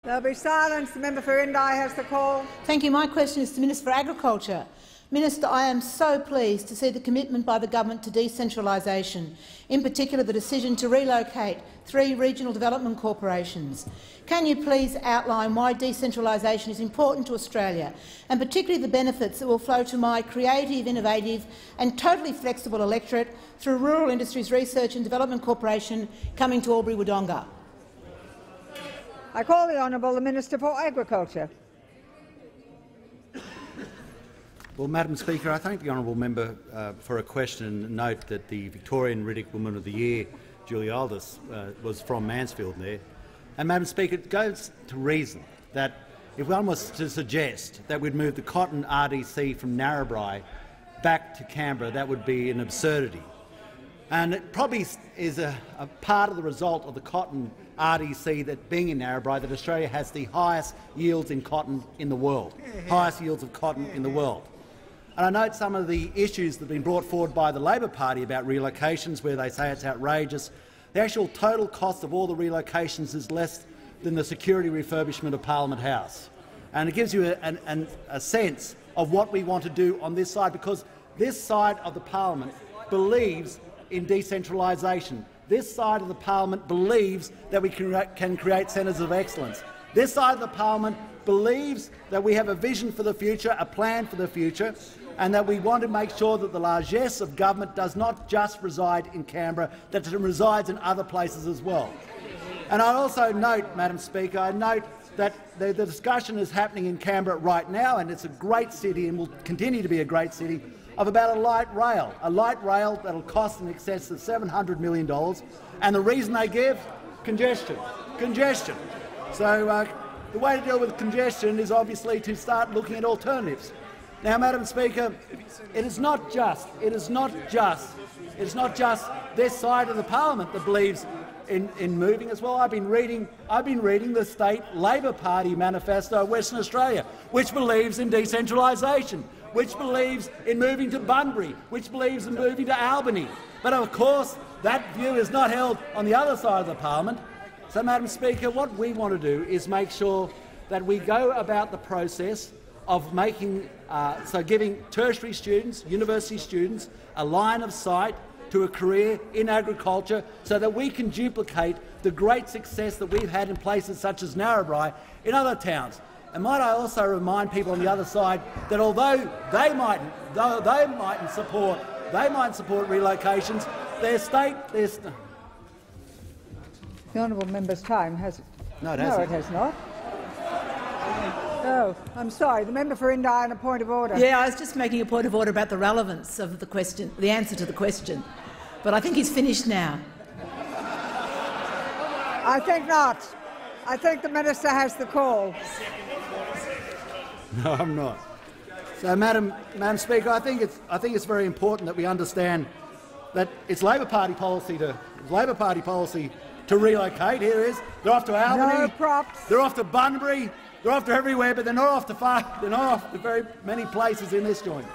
There'll be silence. The member for Indi has the call. Thank you. My question is to the Minister for Agriculture. Minister, I am so pleased to see the commitment by the government to decentralisation, in particular the decision to relocate 3 regional development corporations. Can you please outline why decentralisation is important to Australia, and particularly the benefits that will flow to my creative, innovative and totally flexible electorate through Rural Industries Research and Development Corporation coming to Albury-Wodonga? I call the Honourable the Minister for Agriculture. Well, Madam Speaker, I thank the honourable member for a question and note that the Victorian Riddick Woman of the Year, Julie Aldous, was from Mansfield there. And, Madam Speaker, it goes to reason that if one was to suggest that we'd move the cotton RDC from Narrabri back to Canberra, that would be an absurdity. And it probably is a part of the result of the cotton RDC that being in Narrabri that Australia has the highest yields in cotton in the world, highest yields of cotton in the world. And I note some of the issues that have been brought forward by the Labor Party about relocations, where they say it's outrageous. The actual total cost of all the relocations is less than the security refurbishment of Parliament House. And it gives you a sense of what we want to do on this side, because this side of the parliament believes in decentralisation. This side of the parliament believes that we can create centres of excellence. This side of the parliament believes that we have a vision for the future, a plan for the future, and that we want to make sure that the largesse of government does not just reside in Canberra, that it resides in other places as well. And I also note, Madam Speaker, I note that the discussion is happening in Canberra right now, and it's a great city and will continue to be a great city, of about a light rail that will cost in excess of $700 million. And the reason they give? Congestion. So the way to deal with congestion is obviously to start looking at alternatives. Now, Madam Speaker, it is not just this side of the parliament that believes in moving as well. I've been reading the state Labor Party manifesto of Western Australia, which believes in decentralisation, which believes in moving to Bunbury, which believes in moving to Albany. But of course, that view is not held on the other side of the parliament. So, Madam Speaker, what we want to do is make sure that we go about the process of giving tertiary students, university students, a line of sight to a career in agriculture, so that we can duplicate the great success that we've had in places such as Narrabri in other towns. And might I also remind people on the other side that although they mightn't support relocations, their state. The honourable member's time has. No, it hasn't. No, it has not. Oh, I'm sorry. The member for Indi on a point of order. Yeah, I was just making a point of order about the relevance of the question, the answer to the question. But I think he's finished now. I think not. I think the minister has the call. No, I'm not. So, Madam Speaker, I think it's very important that we understand that it's Labor Party policy to relocate. Here it is. They're off to Albany. No props. They're off to Bunbury. They're off to everywhere, but they're not off to very many places in this joint.